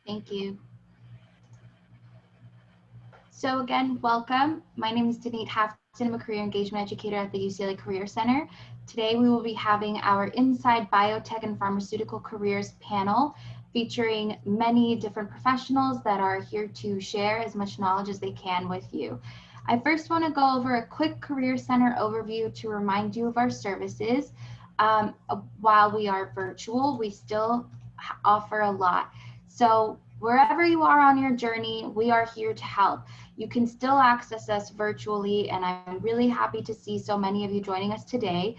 Thank you. So again, welcome. My name is Denise Hafton. I'm a career engagement educator at the UCLA Career Center. Today we will be having our Inside Biotech and Pharmaceutical Careers panel featuring many different professionals that are here to share as much knowledge as they can with you. I first want to go over a quick Career Center overview to remind you of our services. While we are virtual, we still offer a lot. So wherever you are on your journey, we are here to help. You can still access us virtually, and I'm really happy to see so many of you joining us today.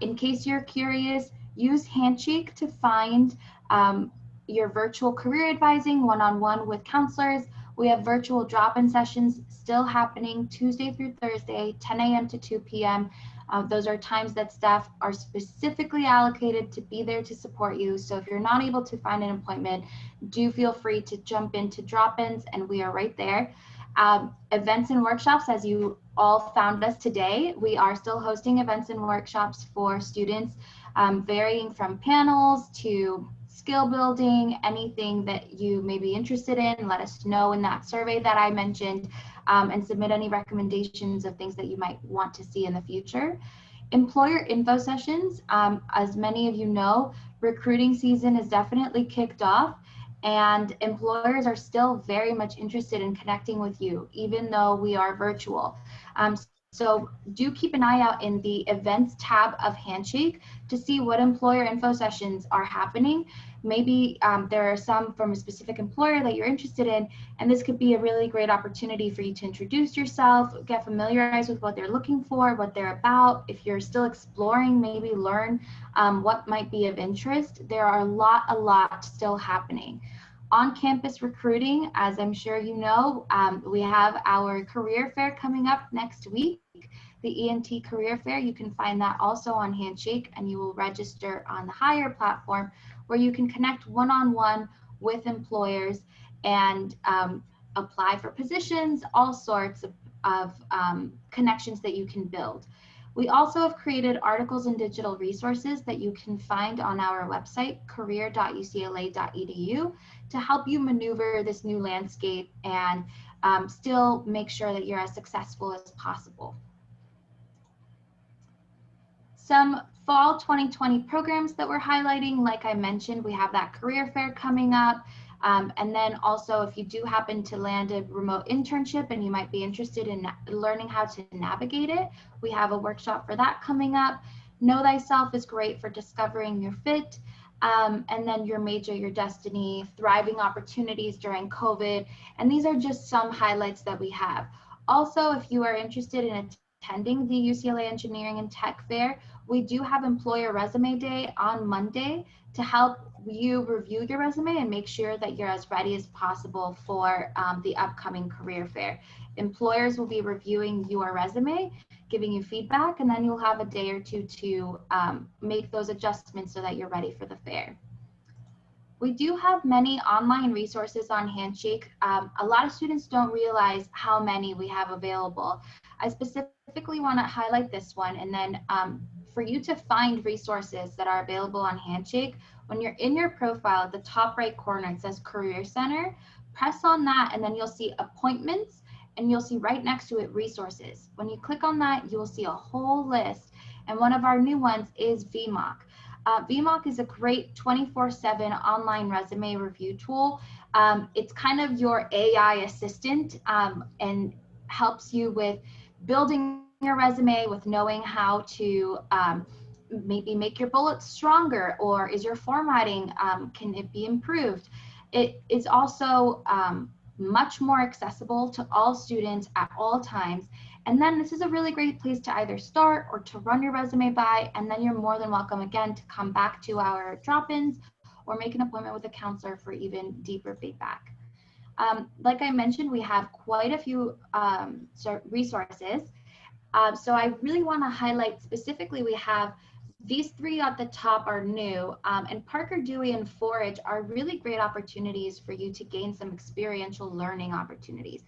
In case you're curious, use Handshake to find your virtual career advising one-on-one with counselors. We have virtual drop-in sessions still happening Tuesday through Thursday, 10 a.m. to 2 p.m. Those are times that staff are specifically allocated to be there to support you. So if you're not able to find an appointment, do feel free to jump into drop-ins, and we are right there. Events and workshops, as you all found us today, we are still hosting events and workshops for students, varying from panels to skill building, anything that you may be interested in. Let us know in that survey that I mentioned, and submit any recommendations of things that you might want to see in the future. Employer info sessions, as many of you know, recruiting season is definitely kicked off, and employers are still very much interested in connecting with you, even though we are virtual. So do keep an eye out in the events tab of Handshake to see what employer info sessions are happening. Maybe there are some from a specific employer that you're interested in, and this could be a really great opportunity for you to introduce yourself, get familiarized with what they're looking for, what they're about. If you're still exploring, maybe learn what might be of interest. There are a lot still happening. On-campus recruiting, as I'm sure you know, we have our career fair coming up next week, the ENT Career Fair. You can find that also on Handshake, and you will register on the Hire platform, where you can connect one-on-one with employers and apply for positions, all sorts of connections that you can build. We also have created articles and digital resources that you can find on our website, career.ucla.edu, to help you maneuver this new landscape and still make sure that you're as successful as possible. Some fall 2020 programs that we're highlighting, like I mentioned, we have that career fair coming up. And then also, if you do happen to land a remote internship and you might be interested in learning how to navigate it, we have a workshop for that coming up. Know Thyself is great for discovering your fit. And then your major, your destiny, thriving opportunities during COVID. And these are just some highlights that we have. Also, if you are interested in attending the UCLA Engineering and Tech Fair, we do have Employer Resume Day on Monday to help you review your resume and make sure that you're as ready as possible for the upcoming career fair. Employers will be reviewing your resume, giving you feedback, and then you'll have a day or two to make those adjustments so that you're ready for the fair. We do have many online resources on Handshake. A lot of students don't realize how many we have available. I specifically want to highlight this one, and then for you to find resources that are available on Handshake, when you're in your profile at the top right corner, it says Career Center. Press on that, and then you'll see Appointments, and you'll see right next to it Resources. When you click on that, you'll see a whole list, and one of our new ones is VMOC. VMOC is a great 24/7 online resume review tool. It's kind of your AI assistant and helps you with building your resume, with knowing how to maybe make your bullets stronger, or is your formatting, can it be improved? It is also much more accessible to all students at all times. And then this is a really great place to either start or to run your resume by, and then you're more than welcome again to come back to our drop-ins or make an appointment with a counselor for even deeper feedback. Like I mentioned, we have quite a few resources. So I really want to highlight specifically, we have these three at the top are new, and Parker, Dewey, and Forage are really great opportunities for you to gain some experiential learning opportunities.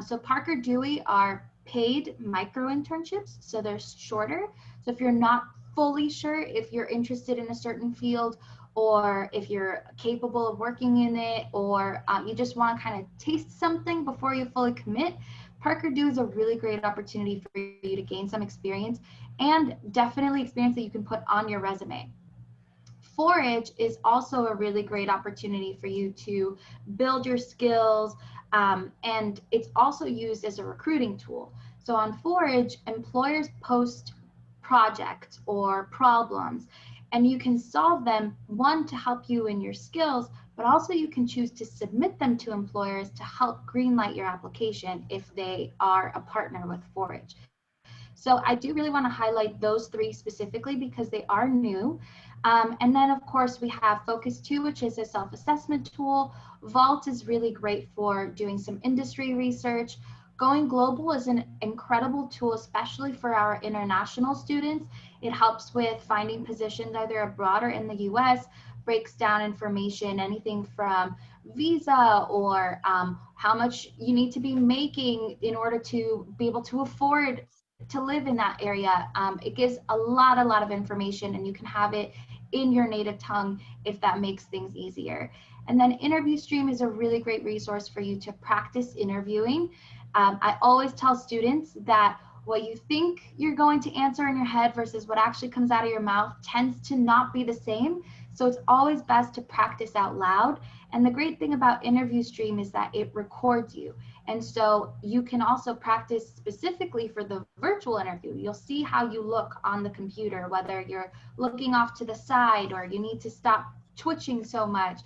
So Parker, Dewey are paid micro internships, so they're shorter. So if you're not fully sure if you're interested in a certain field, or if you're capable of working in it, or you just want to kind of taste something before you fully commit, Parker Do is a really great opportunity for you to gain some experience, and definitely experience that you can put on your resume. Forage is also a really great opportunity for you to build your skills, and it's also used as a recruiting tool. So on Forage, employers post projects or problems, and you can solve them, one, to help you in your skills, but also you can choose to submit them to employers to help greenlight your application if they are a partner with Forage. So I do really want to highlight those three specifically because they are new. And then of course we have Focus 2, which is a self-assessment tool. Vault is really great for doing some industry research. Going Global is an incredible tool, especially for our international students. It helps with finding positions either abroad or in the US, breaks down information, anything from visa or how much you need to be making in order to be able to afford to live in that area. It gives a lot of information, and you can have it in your native tongue if that makes things easier. And then Interview Stream is a really great resource for you to practice interviewing. I always tell students that what you think you're going to answer in your head versus what actually comes out of your mouth tends to not be the same. So it's always best to practice out loud. And the great thing about Interview Stream is that it records you. And so you can also practice specifically for the virtual interview. You'll see how you look on the computer, whether you're looking off to the side or you need to stop twitching so much.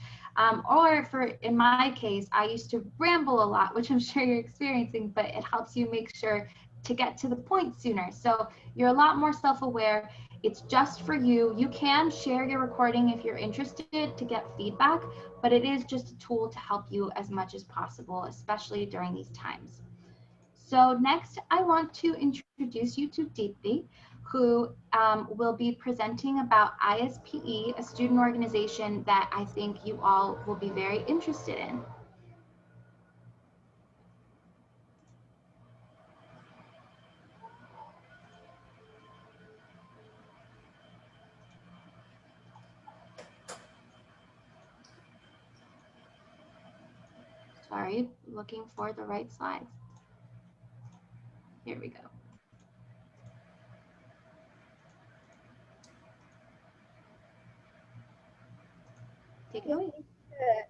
Or for, in my case, I used to ramble a lot, which I'm sure you're experiencing, but it helps you make sure to get to the point sooner. So you're a lot more self-aware. It's just for you. You can share your recording if you're interested to get feedback, but it is just a tool to help you as much as possible, especially during these times. So next, I want to introduce you to Deepthi, who will be presenting about ISPE, a student organization that I think you all will be very interested in. Sorry, looking for the right slides. Here we go. Take it away.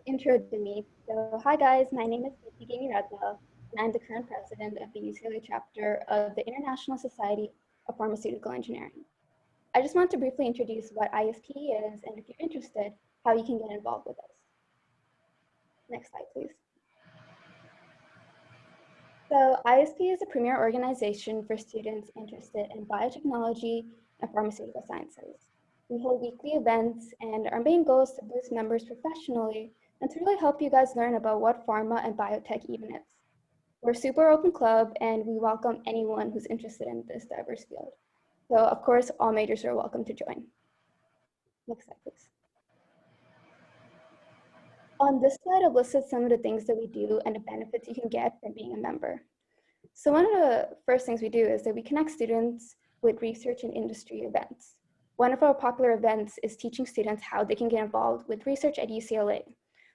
Intro to me. So, hi guys, my name is Deepthi Ratna, and I'm the current president of the UCLA chapter of the International Society of Pharmaceutical Engineering. I just want to briefly introduce what ISPE is, and if you're interested, how you can get involved with us. Next slide, please. So ISPE is a premier organization for students interested in biotechnology and pharmaceutical sciences. We hold weekly events, and our main goal is to boost members professionally and to really help you guys learn about what pharma and biotech even is. We're a super open club, and we welcome anyone who's interested in this diverse field. So of course, all majors are welcome to join. Next slide, please. On this slide, I've listed some of the things that we do and the benefits you can get from being a member. So one of the first things we do is that we connect students with research and industry events. One of our popular events is teaching students how they can get involved with research at UCLA.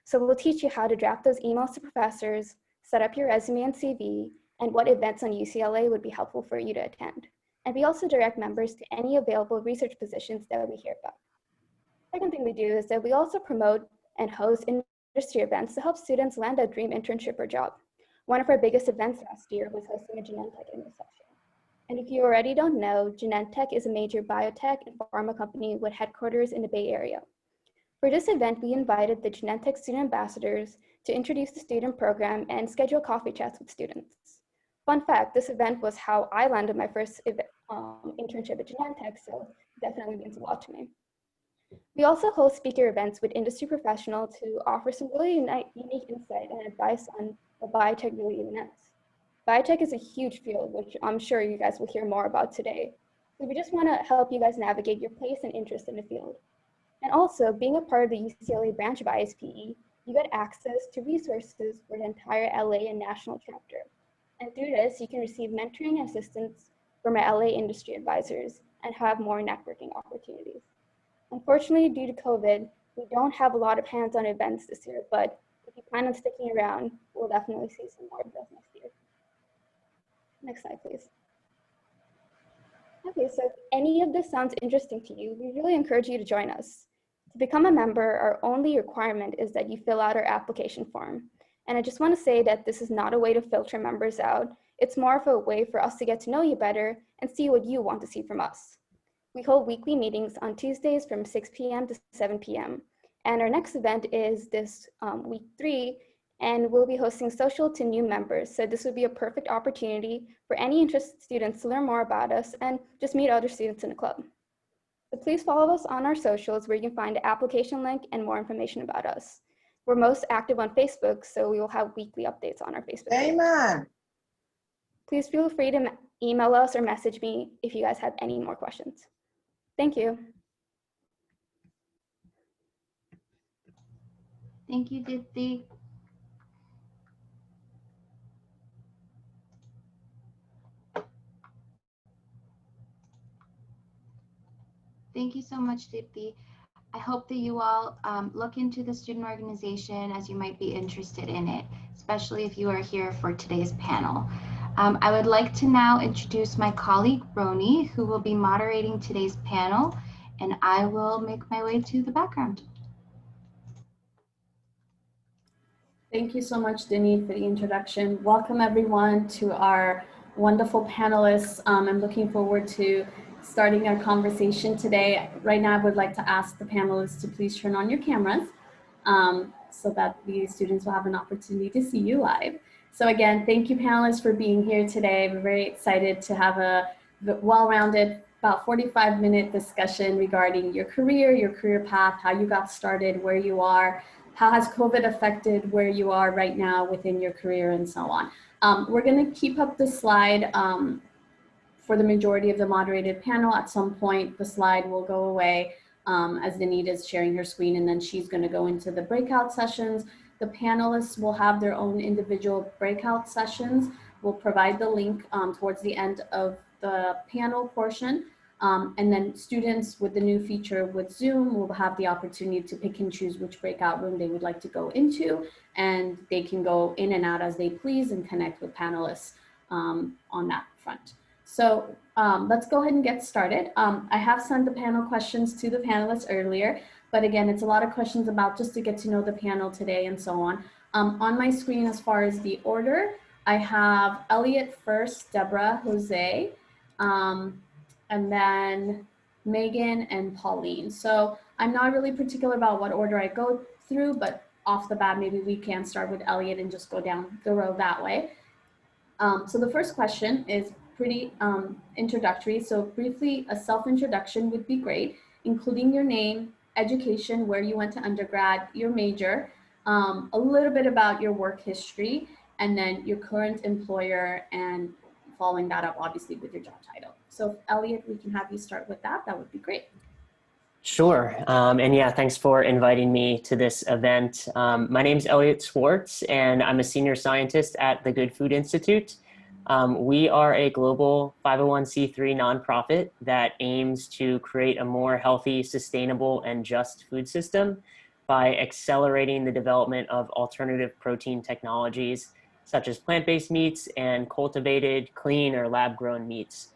So we'll teach you how to draft those emails to professors, set up your resume and CV, and what events on UCLA would be helpful for you to attend. And we also direct members to any available research positions that we hear about. Second thing we do is that we also promote and host industry events to help students land a dream internship or job. One of our biggest events last year was hosting a Genentech intersection. And if you already don't know, Genentech is a major biotech and pharma company with headquarters in the Bay Area. For this event, we invited the Genentech student ambassadors to introduce the student program and schedule coffee chats with students. Fun fact, this event was how I landed my first internship at Genentech, so definitely means a lot to me. We also host speaker events with industry professionals to offer some really unique insight and advice on what biotech really even is. Biotech is a huge field, which I'm sure you guys will hear more about today. So we just want to help you guys navigate your place and interest in the field. And also, being a part of the UCLA branch of ISPE, you get access to resources for the entire LA and national chapter. And through this, you can receive mentoring and assistance from our LA industry advisors and have more networking opportunities. Unfortunately, due to COVID, We don't have a lot of hands-on events this year, but if you plan on sticking around, we'll definitely see some more of those next year. Next slide, please. Okay, so if any of this sounds interesting to you, we really encourage you to join us. To become a member, our only requirement is that you fill out our application form. And I just want to say that this is not a way to filter members out. It's more of a way for us to get to know you better and see what you want to see from us. We hold weekly meetings on Tuesdays from 6 p.m. to 7 p.m. And our next event is this week 3, and we'll be hosting social to new members. So this would be a perfect opportunity for any interested students to learn more about us and just meet other students in the club. So please follow us on our socials where you can find the application link and more information about us. We're most active on Facebook, so we will have weekly updates on our Facebook page. Amen. Please feel free to email us or message me if you guys have any more questions. Thank you. Thank you, Dipti. Thank you so much, Dipti. I hope that you all look into the student organization as you might be interested in it, especially if you are here for today's panel. I would like to now introduce my colleague, Roni, who will be moderating today's panel, and I will make my way to the background. Thank you so much, Denise, for the introduction. Welcome everyone to our wonderful panelists. I'm looking forward to starting our conversation today. Right now, I would like to ask the panelists to please turn on your cameras so that the students will have an opportunity to see you live. So again, thank you panelists for being here today. We're very excited to have a well-rounded, about 45-minute discussion regarding your career path, how you got started, where you are, how has COVID affected where you are right now within your career, and so on. We're going to keep up the slide for the majority of the moderated panel. At some point, the slide will go away as Danita is sharing her screen, and then she's going to go into the breakout sessions. The panelists will have their own individual breakout sessions. We'll provide the link towards the end of the panel portion. And then students with the new feature with Zoom will have the opportunity to pick and choose which breakout room they would like to go into, and they can go in and out as they please and connect with panelists on that front. So let's go ahead and get started. I have sent the panel questions to the panelists earlier, but again, it's a lot of questions about just to get to know the panel today and so on. On my screen, as far as the order, I have Elliot first, Deborah, Jose, and then Megan and Pauline. So I'm not really particular about what order I go through, but off the bat, maybe we can start with Elliot and just go down the row that way. So the first question is pretty introductory. So briefly, a self-introduction would be great, including your name, education, where you went to undergrad, your major, a little bit about your work history, and then your current employer, and following that up obviously with your job title. So Elliot, we can have you start with that. That would be great. Sure. And yeah, thanks for inviting me to this event. My name is Elliot Swartz, and I'm a senior scientist at the Good Food Institute. We are a global 501c3 nonprofit that aims to create a more healthy, sustainable, and just food system by accelerating the development of alternative protein technologies, such as plant-based meats and cultivated, clean, or lab-grown meats.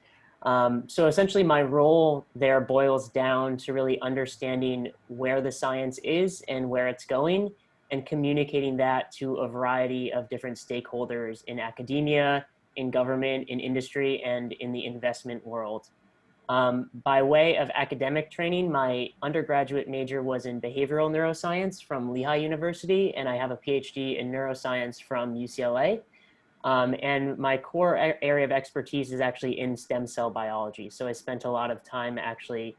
So essentially my role there boils down to really understanding where the science is and where it's going, and communicating that to a variety of different stakeholders in academia, in government, in industry, and in the investment world. By way of academic training, my undergraduate major was in behavioral neuroscience from Lehigh University, and I have a PhD in neuroscience from UCLA. And my core area of expertise is actually in stem cell biology. So I spent a lot of time actually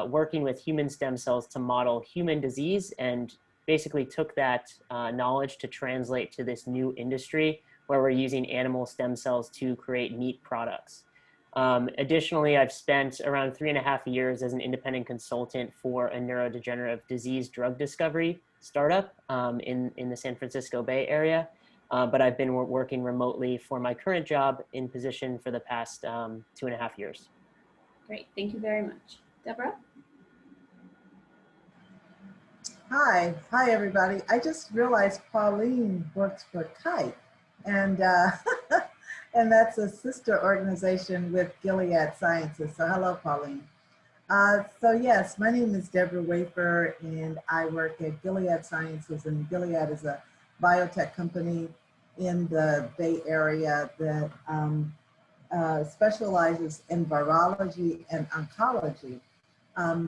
working with human stem cells to model human disease, and basically took that knowledge to translate to this new industry where we're using animal stem cells to create meat products. Additionally, I've spent around 3.5 years as an independent consultant for a neurodegenerative disease drug discovery startup in the San Francisco Bay Area. But I've been working remotely for my current job in position for the past 2.5 years. Great, thank you very much. Deborah? Hi everybody. I just realized Pauline works for Kite, and and that's a sister organization with Gilead Sciences. So hello, Pauline. So yes, my name is Deborah Wafer, and I work at Gilead Sciences, and Gilead is a biotech company in the Bay Area that specializes in virology and oncology.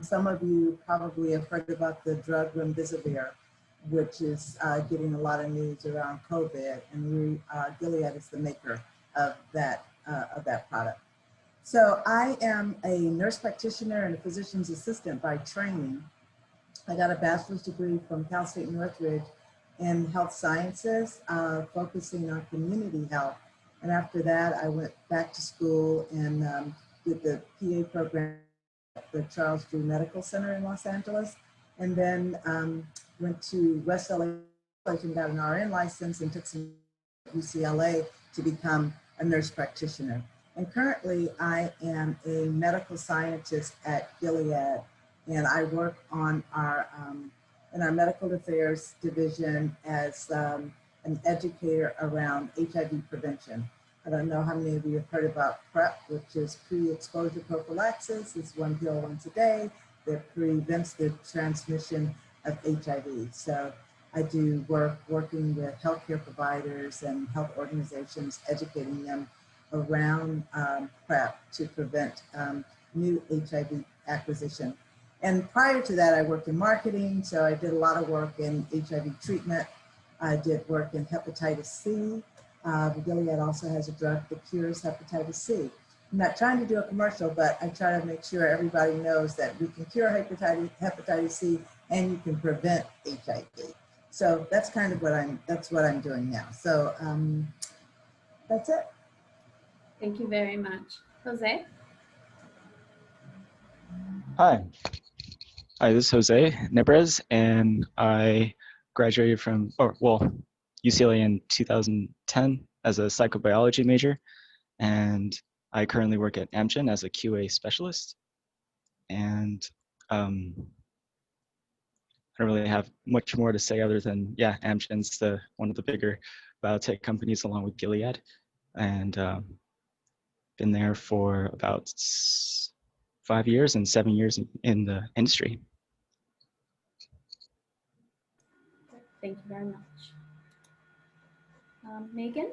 Some of you probably have heard about the drug remdesivir, which is getting a lot of news around COVID, and Gilead is the maker of that product. So I am a nurse practitioner and a physician's assistant by training. I got a bachelor's degree from Cal State Northridge in health sciences, focusing on community health. And after that, I went back to school and did the PA program at the Charles Drew Medical Center in Los Angeles. And then went to West LA College and got an RN license and took some UCLA to become a nurse practitioner. And currently I am a medical scientist at Gilead, and I work on in our medical affairs division as an educator around HIV prevention. I don't know how many of you have heard about PrEP, which is pre-exposure prophylaxis. It's one pill once a day that prevents the transmission of HIV. So I do working with healthcare providers and health organizations, educating them around PrEP to prevent new HIV acquisition. And prior to that, I worked in marketing, so I did a lot of work in HIV treatment. I did work in hepatitis C. Gilead also has a drug that cures hepatitis C. I'm not trying to do a commercial, but I try to make sure everybody knows that we can cure hepatitis C and you can prevent HIV. So that's kind of what I'm doing now. So that's it. Thank you very much. Jose? Hi, this is Jose Nebrez, and I graduated from, UCLA in 2010 as a psychobiology major, and I currently work at Amgen as a QA specialist. And I don't really have much more to say other than, yeah, Amgen's one of the bigger biotech companies along with Gilead, and been there for about 5 years and 7 years in the industry. Thank you very much. Megan?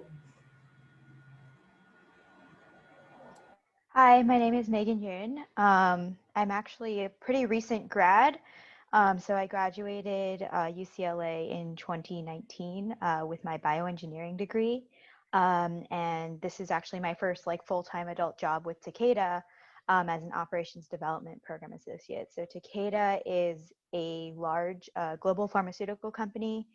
Hi, my name is Megan Yoon. I'm actually a pretty recent grad. So I graduated UCLA in 2019 with my bioengineering degree. And this is actually my first full-time adult job with Takeda as an operations development program associate. So Takeda is a large global pharmaceutical company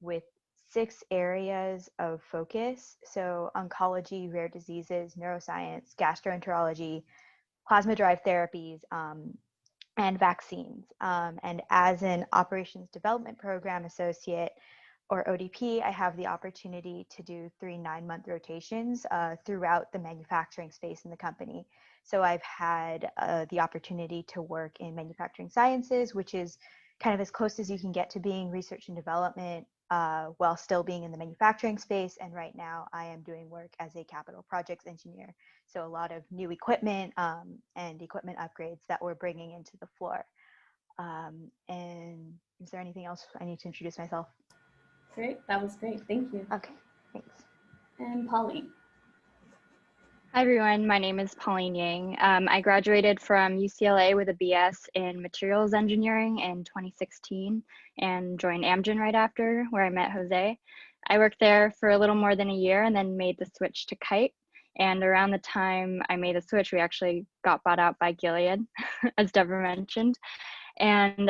with 6 areas of focus. So oncology, rare diseases, neuroscience, gastroenterology, plasma-derived therapies, and vaccines. And as an operations development program associate, or ODP, I have the opportunity to do 3 9-month rotations throughout the manufacturing space in the company. So I've had the opportunity to work in manufacturing sciences, which is kind of as close as you can get to being research and development while still being in the manufacturing space. And right now I am doing work as a capital projects engineer. So a lot of new equipment and equipment upgrades that we're bringing into the floor. And is there anything else I need to introduce myself? Great, that was great, thank you. Okay, thanks. And Pauline? Hi everyone, my name is Pauline Yang. I graduated from UCLA with a BS in materials engineering in 2016 and joined Amgen right after, where I met Jose. I worked there for a little more than a year and then made the switch to Kite. And around the time I made the switch, we actually got bought out by Gilead, as Deborah mentioned. And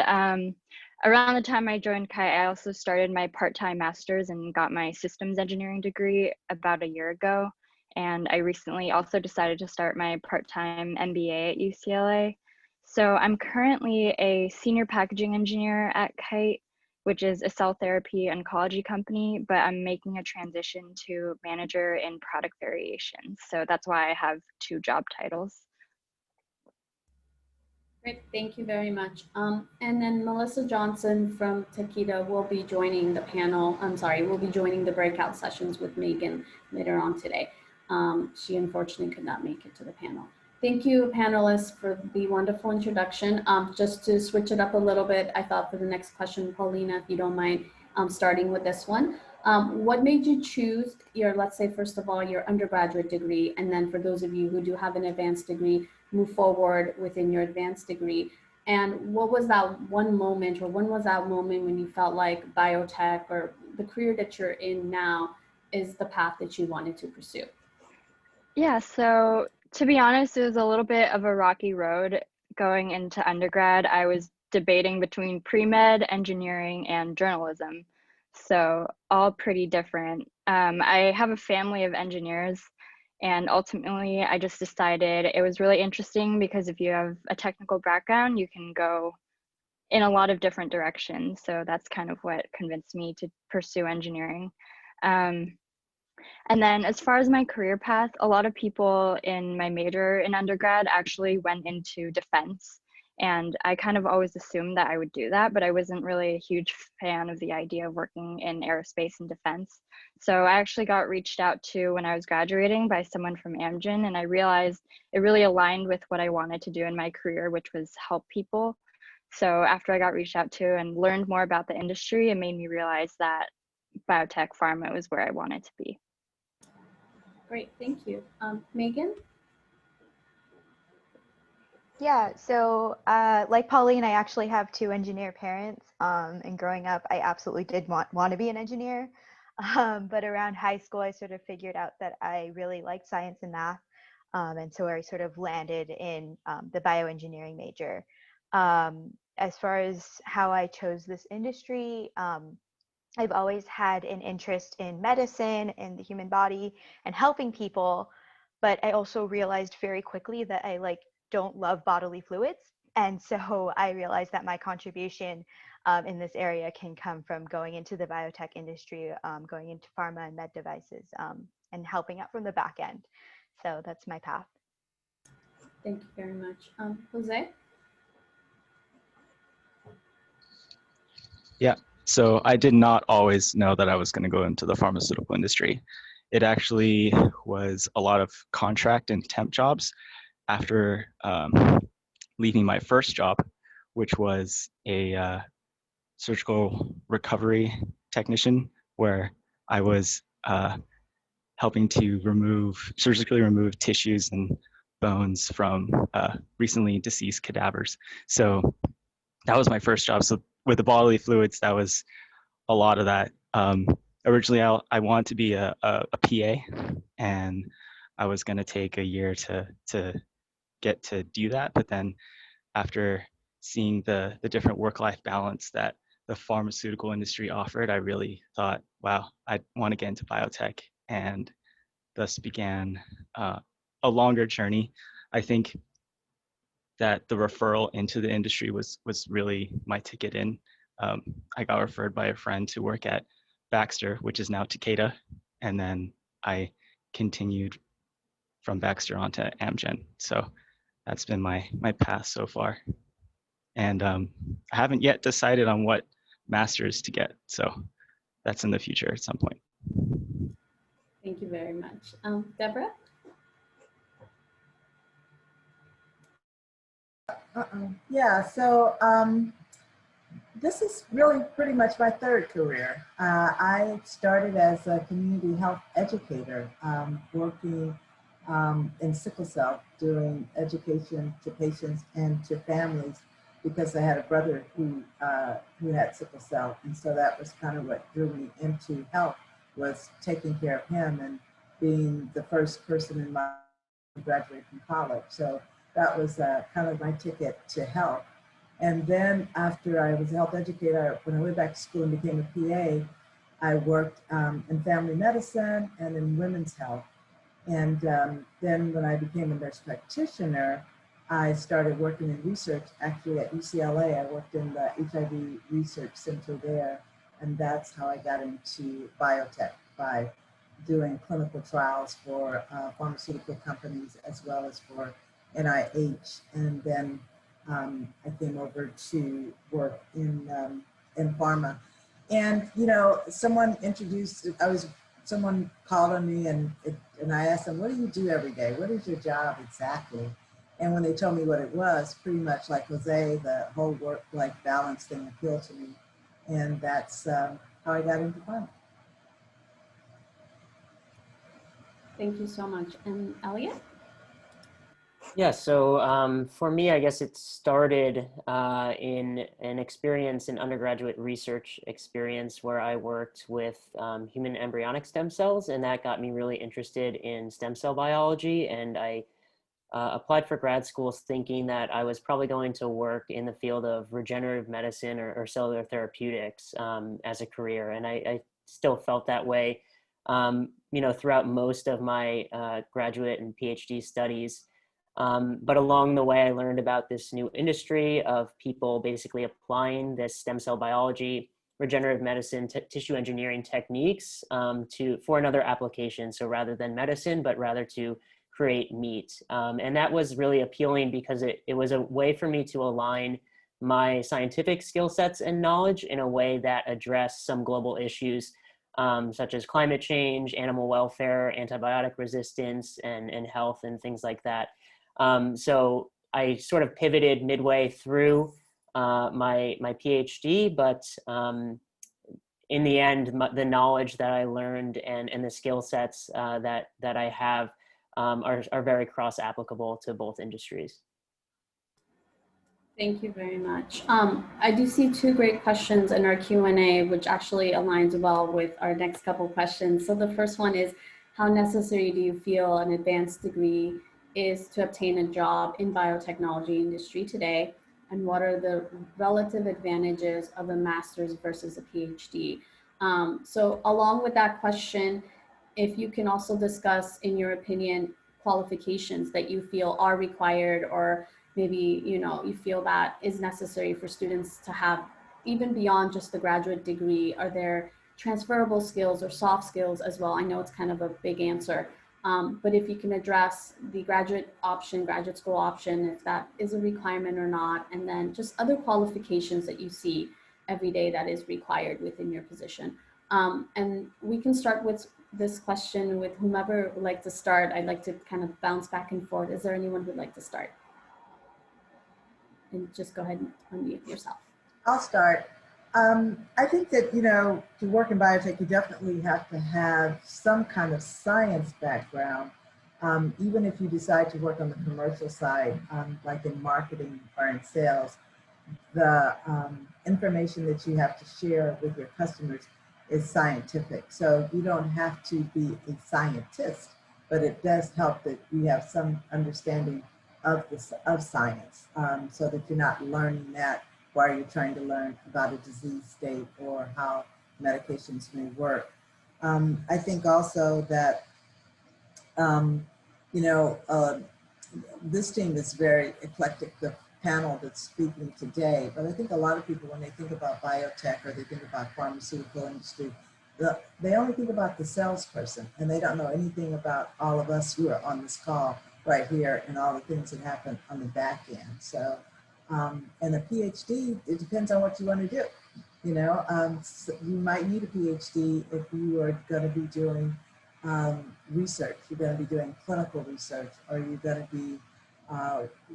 around the time I joined Kite, I also started my part-time master's and got my systems engineering degree about a year ago. And I recently also decided to start my part-time MBA at UCLA. So I'm currently a senior packaging engineer at Kite, which is a cell therapy oncology company, but I'm making a transition to manager in product variations. So that's why I have 2 job titles. Great, thank you very much. And then Melissa Johnson from Takeda will be joining the panel. I'm sorry, will be joining the breakout sessions with Megan later on today. She unfortunately could not make it to the panel. Thank you, panelists, for the wonderful introduction. Just to switch it up a little bit, I thought for the next question, Paulina, if you don't mind, starting with this one. What made you choose your, let's say, first of all, your undergraduate degree, and then for those of you who do have an advanced degree, move forward within your advanced degree? And what was that one moment, or when was that moment when you felt like biotech or the career that you're in now is the path that you wanted to pursue? Yeah, so to be honest, it was a little bit of a rocky road going into undergrad. I was debating between pre-med, engineering, and journalism. So all pretty different. I have a family of engineers, and ultimately I just decided it was really interesting because if you have a technical background, you can go in a lot of different directions. So that's kind of what convinced me to pursue engineering. And then as far as my career path, a lot of people in my major in undergrad actually went into defense. And I kind of always assumed that I would do that, but I wasn't really a huge fan of the idea of working in aerospace and defense. So I actually got reached out to when I was graduating by someone from Amgen, and I realized it really aligned with what I wanted to do in my career, which was help people. So after I got reached out to and learned more about the industry, it made me realize that biotech pharma was where I wanted to be. Great, thank you. Megan? Yeah, so like Pauline, I actually have two engineer parents. And growing up, I absolutely did want to be an engineer. But around high school, I sort of figured out that I really liked science and math. And so I sort of landed in the bioengineering major. As far as how I chose this industry, I've always had an interest in medicine and the human body and helping people, but I also realized very quickly that I don't love bodily fluids. And so I realized that my contribution in this area can come from going into the biotech industry, going into pharma and med devices, and helping out from the back end. So that's my path. Thank you very much. Jose? Yeah, so I did not always know that I was going to go into the pharmaceutical industry. It actually was a lot of contract and temp jobs after leaving my first job, which was a surgical recovery technician, where I was helping to surgically remove tissues and bones from recently deceased cadavers. So that was my first job. So with the bodily fluids, that was a lot of that. Originally, I wanted to be a PA, and I was going to take a year to get to do that. But then after seeing the different work-life balance that the pharmaceutical industry offered, I really thought, wow, I want to get into biotech, and thus began a longer journey. I think that the referral into the industry was really my ticket in. I got referred by a friend to work at Baxter, which is now Takeda, and then I continued from Baxter onto Amgen. So that's been my path so far. And I haven't yet decided on what master's to get, so that's in the future at some point. Thank you very much. Deborah? Yeah, so this is really pretty much my third career. I started as a community health educator, working in sickle cell, doing education to patients and to families, because I had a brother who had sickle cell, and so that was kind of what drew me into health, was taking care of him and being the first person in my graduate from college. So that was kind of my ticket to health. And then after I was a health educator, when I went back to school and became a PA, I worked in family medicine and in women's health. And then when I became a nurse practitioner, I started working in research, actually at UCLA. I worked in the HIV research center there. And that's how I got into biotech, by doing clinical trials for pharmaceutical companies as well as for NIH. And then I came over to work in pharma. And, someone someone called on me and I asked them, what do you do every day? What is your job exactly? And when they told me what it was, pretty much like Jose, the whole work-life balance thing appealed to me. And that's how I got into pharma. Thank you so much. And Elliot? Yeah, so for me, I guess it started in an experience, an undergraduate research experience where I worked with human embryonic stem cells, and that got me really interested in stem cell biology. And I applied for grad schools thinking that I was probably going to work in the field of regenerative medicine or cellular therapeutics as a career. And I still felt that way, throughout most of my graduate and PhD studies. But along the way, I learned about this new industry of people basically applying this stem cell biology, regenerative medicine, tissue engineering techniques for another application. So rather than medicine, but rather to create meat. And that was really appealing because it was a way for me to align my scientific skill sets and knowledge in a way that addressed some global issues such as climate change, animal welfare, antibiotic resistance, and health and things like that. So I sort of pivoted midway through my PhD, but in the end, the knowledge that I learned and the skill sets that I have are very cross-applicable to both industries. Thank you very much. I do see two great questions in our Q&A, which actually aligns well with our next couple questions. So the first one is, how necessary do you feel an advanced degree is to obtain a job in biotechnology industry today? And what are the relative advantages of a master's versus a PhD? So along with that question, if you can also discuss, in your opinion, qualifications that you feel are required, or maybe you feel that is necessary for students to have, even beyond just the graduate degree. Are there transferable skills or soft skills as well? I know it's kind of a big answer, but if you can address the graduate school option, if that is a requirement or not, and then just other qualifications that you see every day that is required within your position. And we can start with this question with whomever would like to start. I'd like to kind of bounce back and forth. Is there anyone who'd like to start? And just go ahead and unmute yourself. I'll start. I think that, to work in biotech, you definitely have to have some kind of science background, even if you decide to work on the commercial side, like in marketing or in sales. The information that you have to share with your customers is scientific. So you don't have to be a scientist, but it does help that you have some understanding of science, so that you're not learning that while you're trying to learn about a disease state or how medications may work. I think also that, this team is very eclectic, the panel that's speaking today, but I think a lot of people, when they think about biotech or they think about pharmaceutical industry, they only think about the salesperson, and they don't know anything about all of us who are on this call right here and all the things that happen on the back end. So, and a PhD, it depends on what you want to do. So you might need a PhD if you are going to be doing research. You're going to be doing clinical research, or you're going to be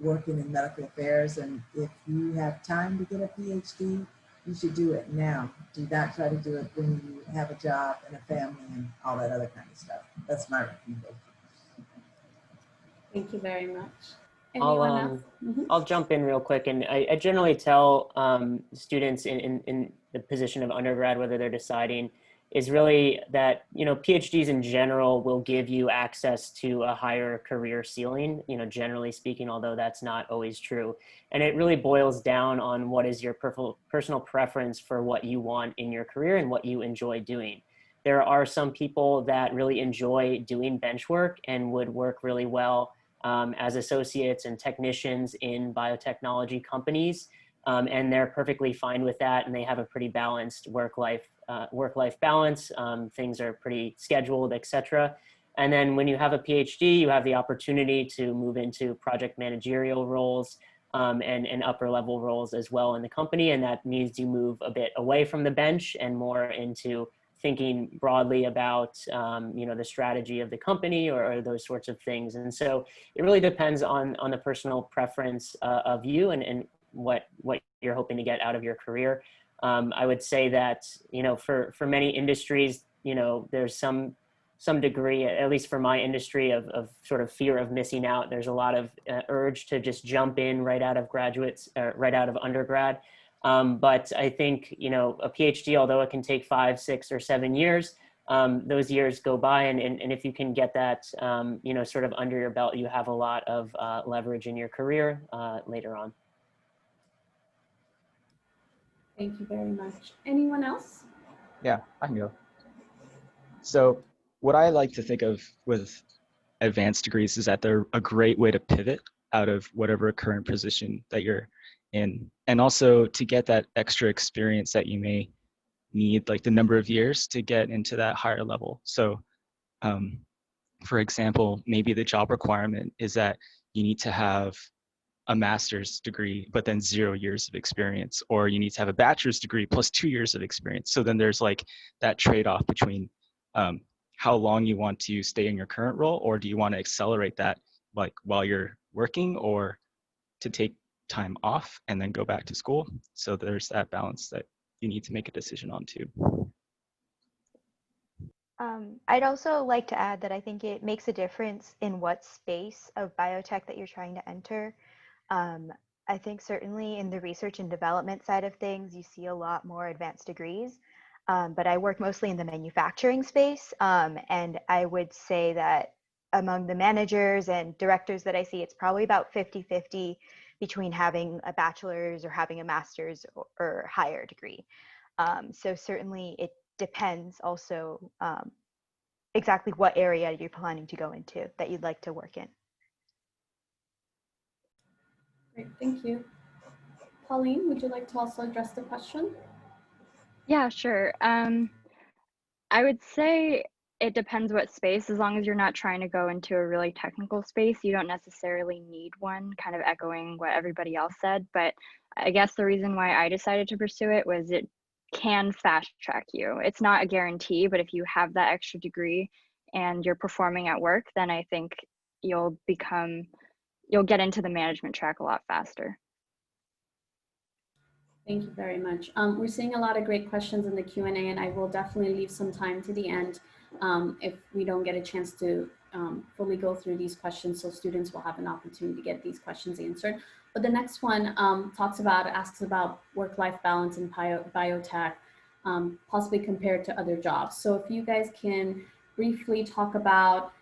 working in medical affairs. And if you have time to get a PhD, you should do it now. Do not try to do it when you have a job and a family and all that other kind of stuff. That's my recommendation. Thank you very much. Anyone else? I'll jump in real quick, and I generally tell students in the position of undergrad, whether they're deciding, is really that PhDs in general will give you access to a higher career ceiling, generally speaking, although that's not always true. And it really boils down on what is your personal preference for what you want in your career and what you enjoy doing. There are some people that really enjoy doing bench work and would work really well as associates and technicians in biotechnology companies, and they're perfectly fine with that, and they have a pretty balanced work-life balance. Things are pretty scheduled, etc. And then when you have a PhD, you have the opportunity to move into project managerial roles, and upper level roles as well in the company. And that means you move a bit away from the bench and more into thinking broadly about, the strategy of the company or those sorts of things. And so it really depends on the personal preference of you and what you're hoping to get out of your career. I would say that, for many industries, there's some degree, at least for my industry, of sort of fear of missing out. There's a lot of urge to just jump in right out of right out of undergrad. But I think, a PhD, although it can take 5, 6, or 7 years, those years go by, and if you can get that, sort of under your belt, you have a lot of leverage in your career later on. Thank you very much. Anyone else? Yeah, I can go. So what I like to think of with advanced degrees is that they're a great way to pivot out of whatever current position that you're in, and also to get that extra experience that you may need, like the number of years to get into that higher level. So for example, maybe the job requirement is that you need to have a master's degree, but then 0 years of experience, or you need to have a bachelor's degree plus 2 years of experience. So then there's like that trade-off between how long you want to stay in your current role, or do you want to accelerate that like while you're working, or to take time off and then go back to school. So there's that balance that you need to make a decision on too. I'd also like to add that I think it makes a difference in what space of biotech that you're trying to enter. I think certainly in the research and development side of things, you see a lot more advanced degrees, but I work mostly in the manufacturing space. And I would say that among the managers and directors that I see, it's probably about 50-50 between having a bachelor's or having a master's or higher degree. So certainly it depends also exactly what area you're planning to go into that you'd like to work in. Great, thank you. Pauline, would you like to also address the question? Yeah, sure. I would say it depends what space. As long as you're not trying to go into a really technical space, you don't necessarily need one, kind of echoing what everybody else said. But I guess the reason why I decided to pursue it was it can fast track you. It's not a guarantee, but if you have that extra degree and you're performing at work, then I think you'll get into the management track a lot faster. Thank you very much. We're seeing a lot of great questions in the Q&A, and I will definitely leave some time to the end if we don't get a chance to fully go through these questions, so students will have an opportunity to get these questions answered. But the next one asks about work-life balance in biotech, possibly compared to other jobs. So if you guys can briefly talk about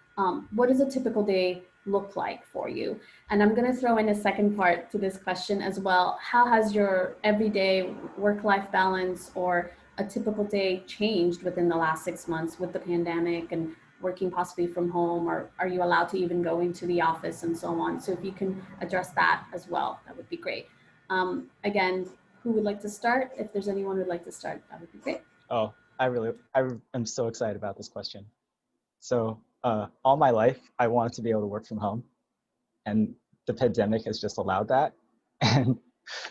what does a typical day look like for you? And I'm going to throw in a second part to this question as well. How has your everyday work-life balance or a typical day changed within the last 6 months with the pandemic and working possibly from home, or are you allowed to even go into the office and so on? So if you can address that as well, that would be great. Again, who would like to start? If there's anyone who would like to start, that would be great. Oh, I am so excited about this question. So all my life, I wanted to be able to work from home, and the pandemic has just allowed that. And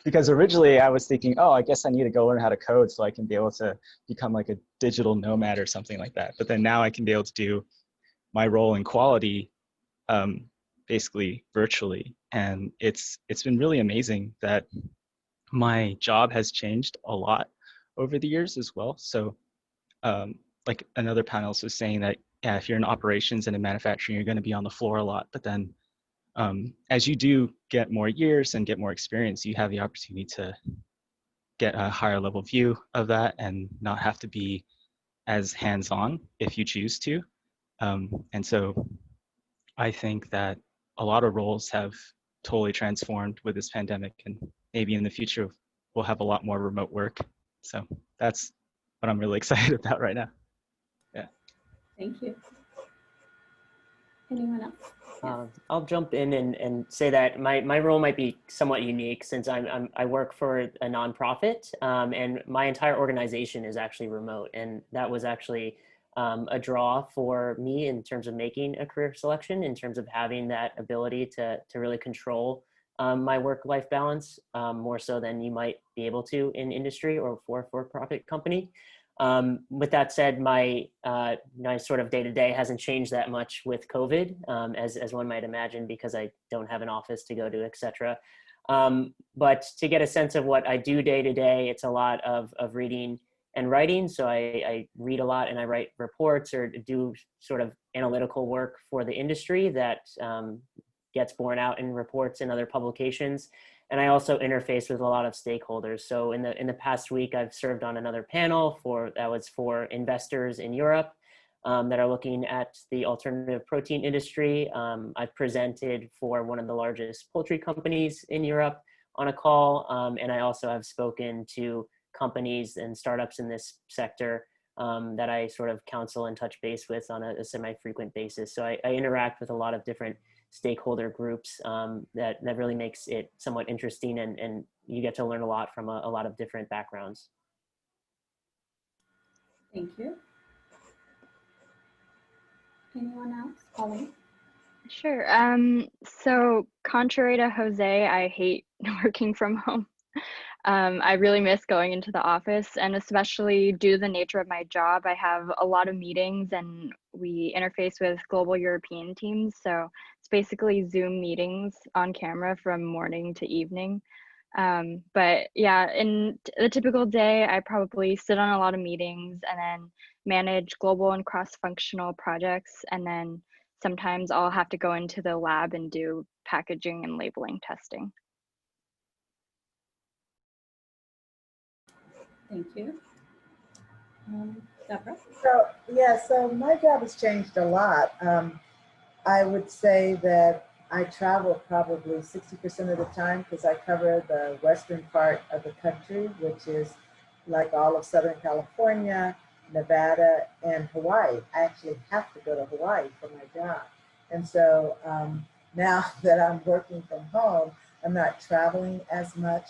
because originally I was thinking, oh, I guess I need to go learn how to code so I can be able to become like a digital nomad or something like that. But then now I can be able to do my role in quality basically virtually. And it's been really amazing that my job has changed a lot over the years as well. So like another panelist was saying that, yeah, if you're in operations and in manufacturing, you're going to be on the floor a lot. But then as you do get more years and get more experience, you have the opportunity to get a higher level view of that and not have to be as hands-on if you choose to. And so I think that a lot of roles have totally transformed with this pandemic, and maybe in the future we'll have a lot more remote work. So that's what I'm really excited about right now. Yeah. Thank you. Anyone else? I'll jump in and say that my role might be somewhat unique since I work for a nonprofit, and my entire organization is actually remote, and that was actually a draw for me in terms of making a career selection, in terms of having that ability to really control my work-life balance more so than you might be able to in industry or for-profit company. With that said, my sort of day-to-day hasn't changed that much with COVID, as one might imagine, because I don't have an office to go to, etc. But to get a sense of what I do day-to-day, it's a lot of reading and writing. So I read a lot and I write reports or do sort of analytical work for the industry that gets borne out in reports and other publications. And I also interface with a lot of stakeholders. So in the past week, I've served on another panel that was for investors in Europe that are looking at the alternative protein industry. I've presented for one of the largest poultry companies in Europe on a call. And I also have spoken to companies and startups in this sector that I sort of counsel and touch base with on a semi-frequent basis. So I interact with a lot of different stakeholder groups that really makes it somewhat interesting, and you get to learn a lot from a lot of different backgrounds. Thank you. Anyone else? Pauline? Sure. So contrary to Jose, I hate working from home. I really miss going into the office, and especially due to the nature of my job, I have a lot of meetings and we interface with global European teams. So it's basically Zoom meetings on camera from morning to evening. But yeah, in a typical day, I probably sit on a lot of meetings and then manage global and cross-functional projects. And then sometimes I'll have to go into the lab and do packaging and labeling testing. Thank you. Deborah? So my job has changed a lot. I would say that I travel probably 60% of the time because I cover the western part of the country, which is like all of Southern California, Nevada, and Hawaii. I actually have to go to Hawaii for my job. And so now that I'm working from home, I'm not traveling as much.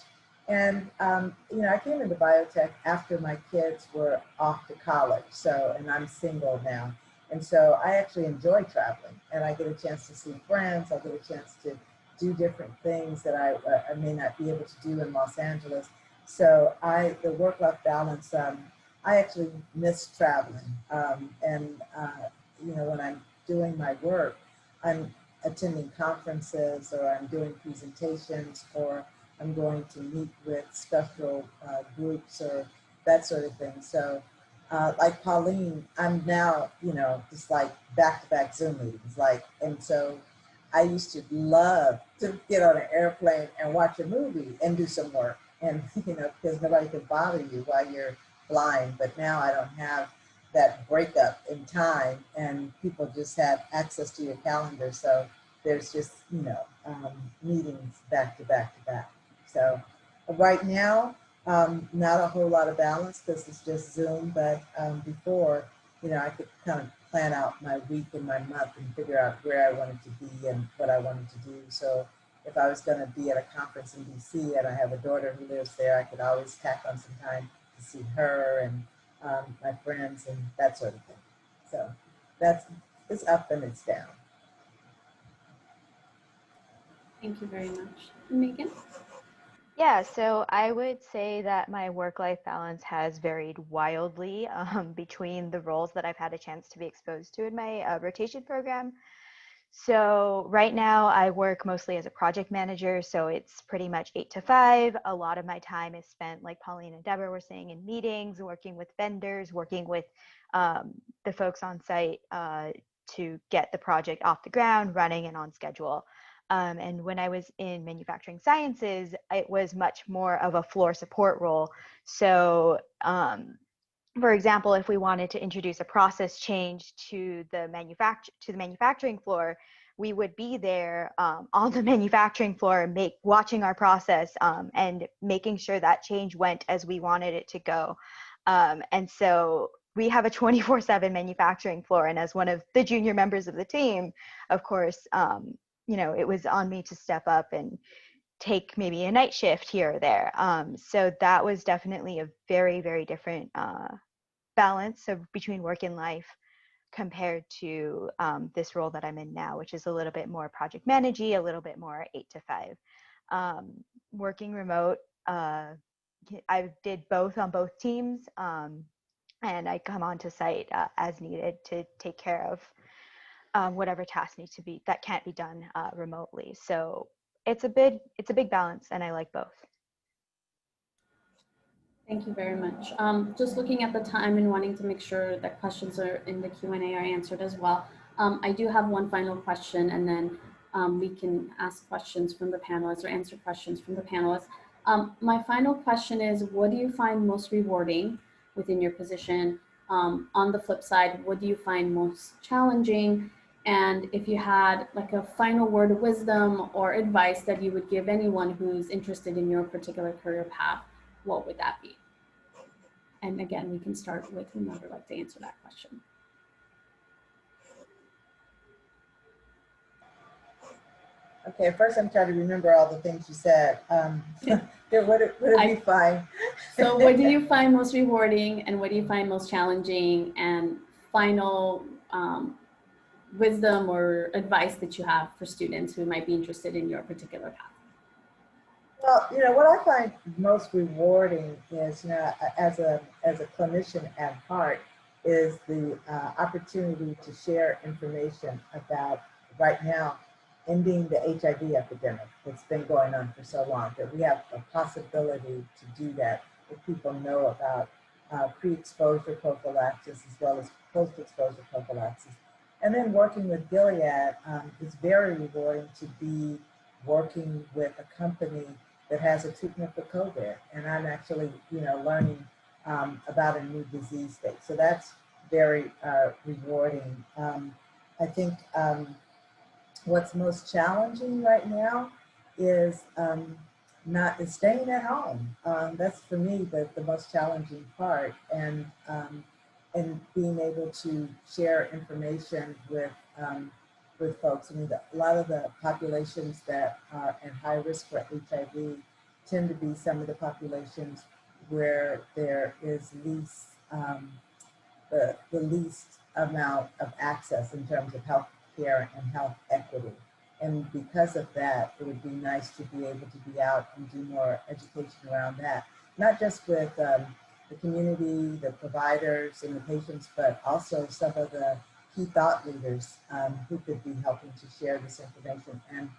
And, I came into biotech after my kids were off to college. And I'm single now. And so I actually enjoy traveling, and I get a chance to see friends. I get a chance to do different things that I may not be able to do in Los Angeles. So the work-life balance, I actually miss traveling. When I'm doing my work, I'm attending conferences, or I'm doing presentations, or I'm going to meet with special groups or that sort of thing. So like Pauline, I'm now, just like back-to-back Zoom meetings. And so I used to love to get on an airplane and watch a movie and do some work. And, because nobody can bother you while you're flying. But now I don't have that breakup in time, and people just have access to your calendar. So there's just, meetings back to back to back. So right now, not a whole lot of balance because it's just Zoom, but before, I could kind of plan out my week and my month and figure out where I wanted to be and what I wanted to do. So if I was going to be at a conference in DC and I have a daughter who lives there, I could always tack on some time to see her and my friends and that sort of thing. So it's up and it's down. Thank you very much. Megan? Yeah, so I would say that my work-life balance has varied wildly between the roles that I've had a chance to be exposed to in my rotation program. So right now I work mostly as a project manager, so it's pretty much 8 to 5. A lot of my time is spent, like Pauline and Deborah were saying, in meetings, working with vendors, working with the folks on site to get the project off the ground, running and on schedule. And when I was in manufacturing sciences, it was much more of a floor support role. So for example, if we wanted to introduce a process change to the manufacturing floor, we would be there on the manufacturing floor, watching our process and making sure that change went as we wanted it to go. And so we have a 24/7 manufacturing floor, and as one of the junior members of the team, of course, it was on me to step up and take maybe a night shift here or there. So that was definitely a very, very different balance between work and life compared to this role that I'm in now, which is a little bit more project managey, a little bit more 8 to 5. Working remote, I did both on both teams, and I come onto site as needed to take care of whatever tasks need to be that can't be done remotely. So it's a big balance, and I like both. Thank you very much. Just looking at the time and wanting to make sure that questions are in the Q&A are answered as well. I do have one final question, and then we can ask questions from the panelists or answer questions from the panelists. My final question is, what do you find most rewarding within your position? On the flip side, what do you find most challenging? And if you had like a final word of wisdom or advice that you would give anyone who's interested in your particular career path, what would that be? And again, we can start with whomever would like to answer that question. Okay, first I'm trying to remember all the things you said. What did you find? So what do you find most rewarding, and what do you find most challenging, and final wisdom or advice that you have for students who might be interested in your particular path? Well, what I find most rewarding is, as a clinician at heart, is the opportunity to share information about, right now, ending the HIV epidemic that's been going on for so long, that we have a possibility to do that if people know about pre-exposure prophylaxis as well as post-exposure prophylaxis. And then working with Gilead, it's very rewarding to be working with a company that has a treatment for COVID. And I'm actually, learning about a new disease state. So that's very rewarding. I think what's most challenging right now is is staying at home. That's for me the most challenging part, and being able to share information with folks. I mean, a lot of the populations that are at high risk for HIV tend to be some of the populations where there is least the least amount of access in terms of health care and health equity. And because of that, it would be nice to be able to be out and do more education around that, not just with the community, the providers and the patients, but also some of the key thought leaders who could be helping to share this information. And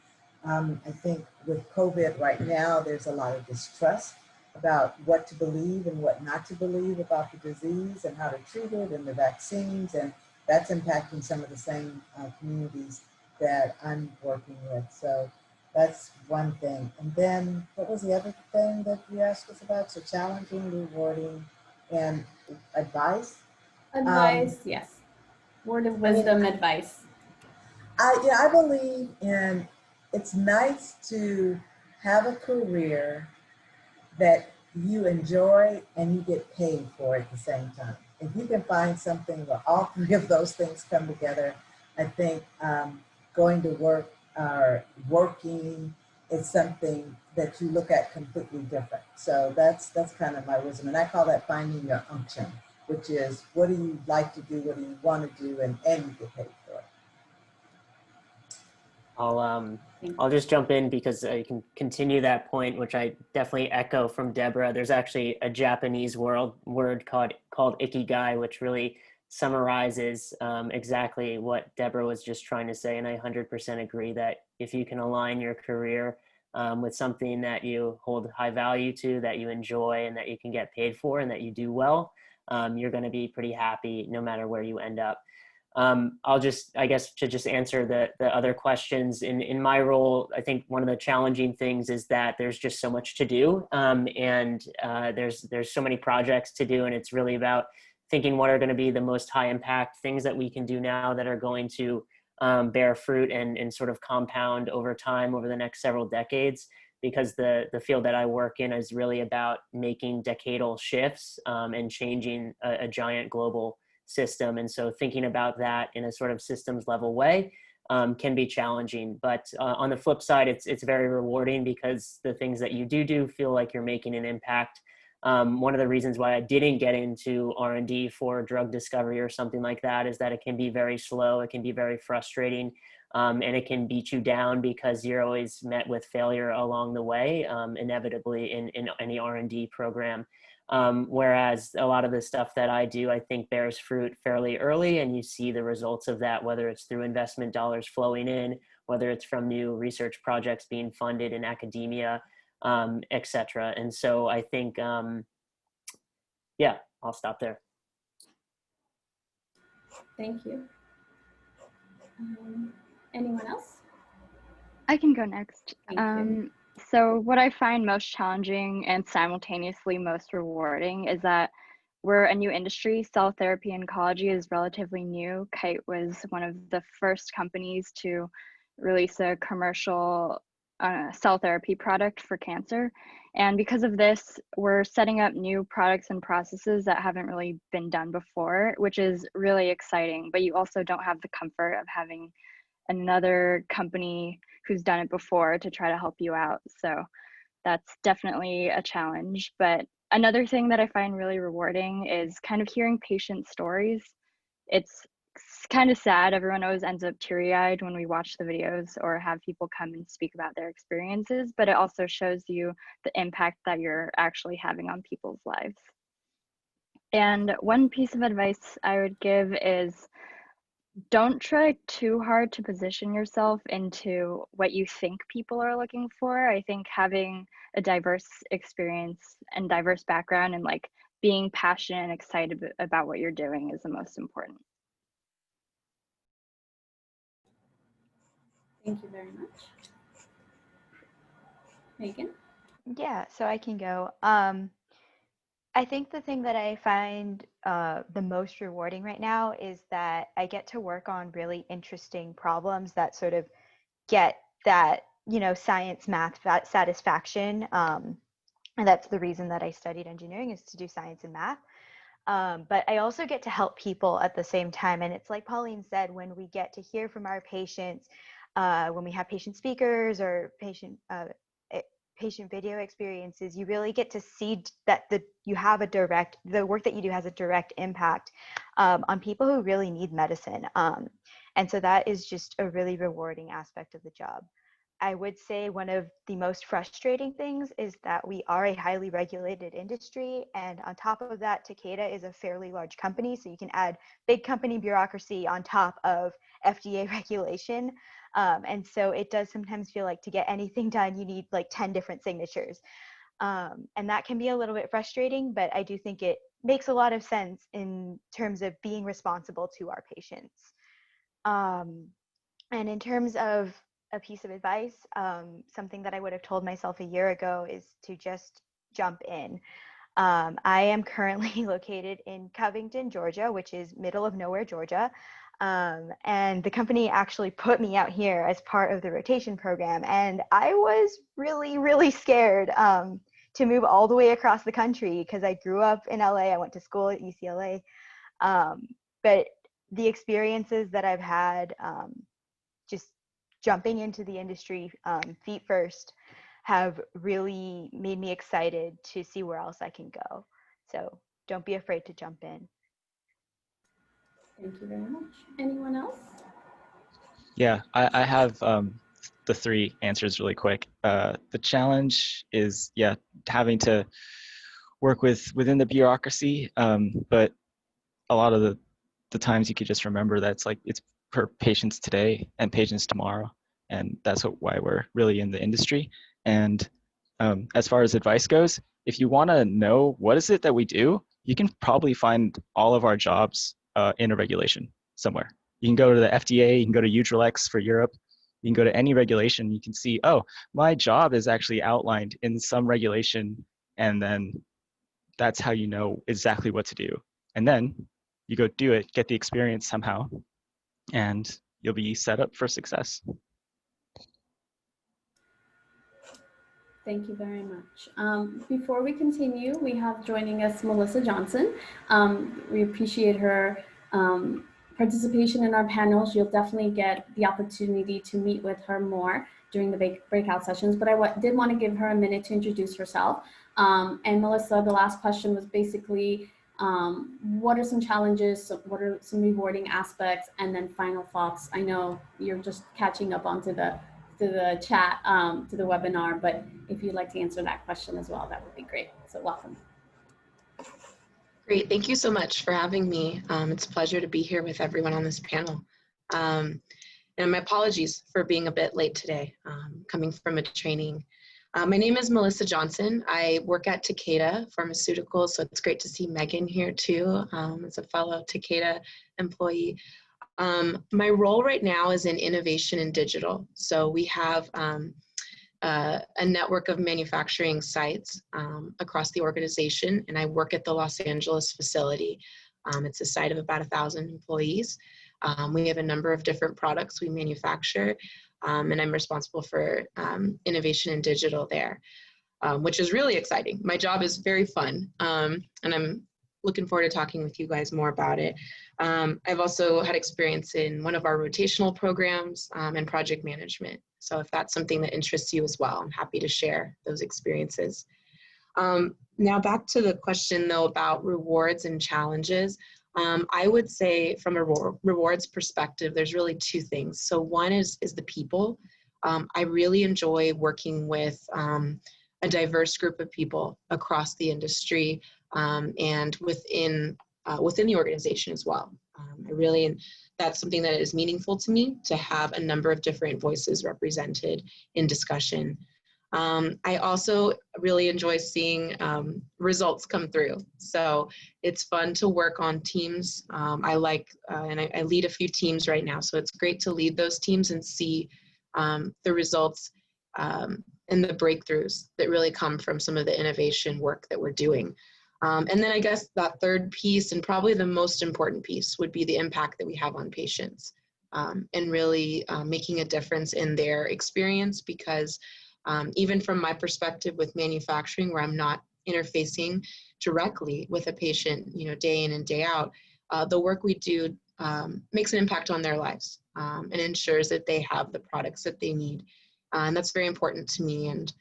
I think with COVID right now, there's a lot of distrust about what to believe and what not to believe about the disease and how to treat it and the vaccines. And that's impacting some of the same communities that I'm working with. So that's one thing. And then what was the other thing that you asked us about? So challenging, rewarding, and advice? Advice, yes. Word of wisdom, advice. I believe in, it's nice to have a career that you enjoy and you get paid for at the same time. If you can find something where all three of those things come together, I think going to work or working is something that you look at completely different. So that's kind of my wisdom. And I call that finding your unction, which is what do you like to do, what do you want to do, and you get paid for it. I'll just jump in because I can continue that point, which I definitely echo from Deborah. There's actually a Japanese word called ikigai, which really summarizes exactly what Deborah was just trying to say. And I 100% agree that if you can align your career with something that you hold high value to, that you enjoy, and that you can get paid for, and that you do well, you're going to be pretty happy no matter where you end up. I'll just, I guess, to just answer the other questions. In my role, I think one of the challenging things is that there's just so much to do, and there's so many projects to do, and it's really about thinking what are going to be the most high impact things that we can do now that are going to bear fruit and sort of compound over time over the next several decades. Because the field that I work in is really about making decadal shifts and changing a giant global system. And so thinking about that in a sort of systems level way can be challenging. But on the flip side, it's very rewarding because the things that you do feel like you're making an impact. One of the reasons why I didn't get into R&D for drug discovery or something like that is that it can be very slow. It can be very frustrating. and it can beat you down because you're always met with failure along the way, inevitably in any R&D program. Whereas a lot of the stuff that I do, I think bears fruit fairly early, and you see the results of that, whether it's through investment dollars flowing in, whether it's from new research projects being funded in academia, et cetera. And so I think, yeah, I'll stop there. Thank you. Anyone else? I can go next. Thank you. So what I find most challenging and simultaneously most rewarding is that we're a new industry. Cell therapy oncology is relatively new. Kite was one of the first companies to release a commercial cell therapy product for cancer. And because of this, we're setting up new products and processes that haven't really been done before, which is really exciting. But you also don't have the comfort of having another company who's done it before to try to help you out. So that's definitely a challenge. But another thing that I find really rewarding is kind of hearing patient stories. It's kind of sad. Everyone always ends up teary-eyed when we watch the videos or have people come and speak about their experiences, but it also shows you the impact that you're actually having on people's lives. And one piece of advice I would give is don't try too hard to position yourself into what you think people are looking for. I think having a diverse experience and diverse background and like being passionate and excited about what you're doing is the most important. Thank you very much. Megan? Yeah, so I can go. I think the thing that I find the most rewarding right now is that I get to work on really interesting problems that sort of get that, you know, science math satisfaction. And that's the reason that I studied engineering, is to do science and math. But I also get to help people at the same time. And it's like Pauline said, when we get to hear from our patients, when we have patient speakers or patient video experiences, you really get to see that the work that you do has a direct impact on people who really need medicine. And so that is just a really rewarding aspect of the job. I would say one of the most frustrating things is that we are a highly regulated industry. And on top of that, Takeda is a fairly large company. So you can add big company bureaucracy on top of FDA regulation. And so it does sometimes feel like to get anything done, you need like 10 different signatures. And that can be a little bit frustrating, but I do think it makes a lot of sense in terms of being responsible to our patients. And in terms of a piece of advice, something that I would have told myself a year ago is to just jump in. I am currently located in Covington, Georgia, which is middle of nowhere, Georgia. And the company actually put me out here as part of the rotation program. And I was really, really scared to move all the way across the country because I grew up in LA. I went to school at UCLA. But the experiences that I've had just jumping into the industry feet first have really made me excited to see where else I can go. So don't be afraid to jump in. Thank you very much. Anyone else? Yeah, I have the three answers really quick. The challenge is, yeah, having to work within the bureaucracy, but a lot of the times you could just remember that it's for patients today and patients tomorrow, and that's why we're really in the industry. And as far as advice goes, if you want to know what is it that we do, you can probably find all of our jobs in a regulation somewhere. You can go to the FDA, you can go to UTRELEX for Europe, you can go to any regulation, you can see, oh, my job is actually outlined in some regulation, and then that's how you know exactly what to do. And then you go do it, get the experience somehow, and you'll be set up for success. Thank you very much. Before we continue, we have joining us Melissa Johnson. We appreciate her participation in our panels. You'll definitely get the opportunity to meet with her more during the breakout sessions, but I did want to give her a minute to introduce herself. And Melissa, the last question was basically, What are some challenges? What are some rewarding aspects? And then final thoughts. I know you're just catching up onto the chat, to the webinar, but if you'd like to answer that question as well, that would be great. So welcome. Great, thank you so much for having me. It's a pleasure to be here with everyone on this panel. And my apologies for being a bit late today, coming from a training. My name is Melissa Johnson. I work at Takeda Pharmaceuticals, so it's great to see Megan here too, as a fellow Takeda employee. My role right now is in innovation and digital. So we have a network of manufacturing sites across the organization, and I work at the Los Angeles facility. It's a site of about 1,000 employees. We have a number of different products we manufacture, and I'm responsible for innovation and digital there, which is really exciting. My job is very fun, and I'm looking forward to talking with you guys more about it. I've also had experience in one of our rotational programs and project management. So if that's something that interests you as well, I'm happy to share those experiences. Now back to the question though about rewards and challenges. I would say from a rewards perspective, there's really two things. So one is the people. I really enjoy working with a diverse group of people across the industry and within the organization as well. That's something that is meaningful to me, to have a number of different voices represented in discussion. I also really enjoy seeing results come through. So it's fun to work on teams. I lead a few teams right now, so it's great to lead those teams and see the results and the breakthroughs that really come from some of the innovation work that we're doing. And then I guess that third piece, and probably the most important piece, would be the impact that we have on patients and really making a difference in their experience, because even from my perspective with manufacturing, where I'm not interfacing directly with a patient, day in and day out, the work we do makes an impact on their lives and ensures that they have the products that they need. And that's very important to me, and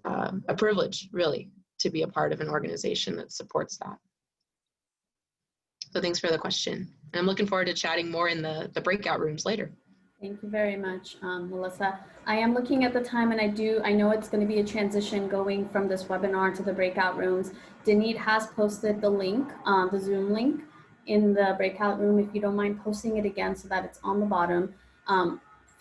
a privilege, really, to be a part of an organization that supports that. So thanks for the question. And I'm looking forward to chatting more in the breakout rooms later. Thank you very much, Melissa. I am looking at the time, and I know it's going to be a transition going from this webinar to the breakout rooms. Denise has posted the link, the Zoom link, in the breakout room. If you don't mind posting it again so that it's on the bottom.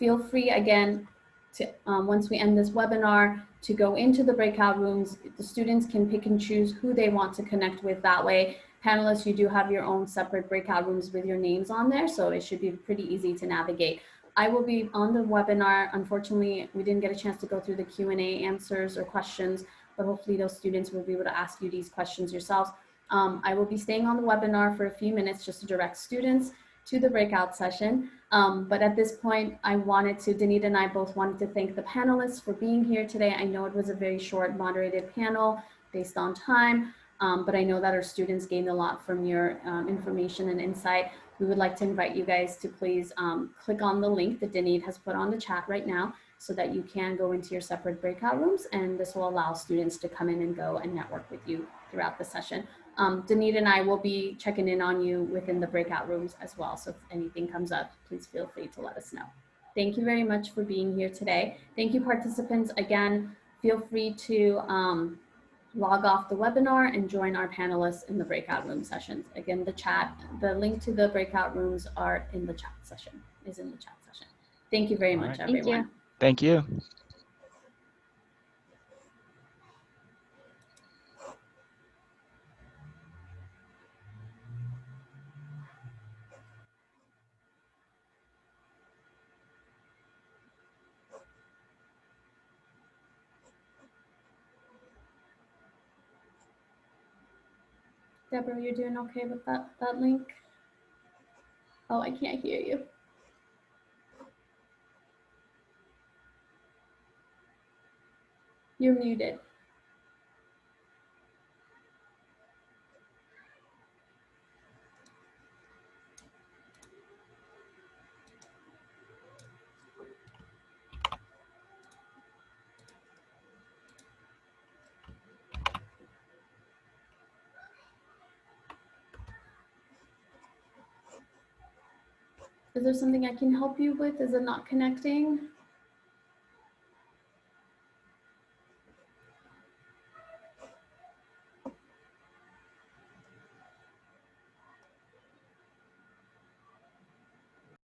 Feel free again to, once we end this webinar, to go into the breakout rooms. The students can pick and choose who they want to connect with that way. Panelists, you do have your own separate breakout rooms with your names on there, so it should be pretty easy to navigate. I will be on the webinar. Unfortunately, we didn't get a chance to go through the Q&A answers or questions, but hopefully those students will be able to ask you these questions yourselves. I will be staying on the webinar for a few minutes just to direct students to the breakout session. But at this point, Danita and I both wanted to thank the panelists for being here today. I know it was a very short moderated panel based on time, but I know that our students gained a lot from your information and insight. We would like to invite you guys to please click on the link that Danita has put on the chat right now, so that you can go into your separate breakout rooms, and this will allow students to come in and go and network with you throughout the session. Danita and I will be checking in on you within the breakout rooms as well. So if anything comes up, please feel free to let us know. Thank you very much for being here today. Thank you, participants. Again, feel free to log off the webinar and join our panelists in the breakout room sessions. Again, the link to the breakout rooms are in the chat session, Thank you very much, everyone. Thank you. Deborah, you're doing okay with that link? Oh, I can't hear you. You're muted. Is there something I can help you with? Is it not connecting?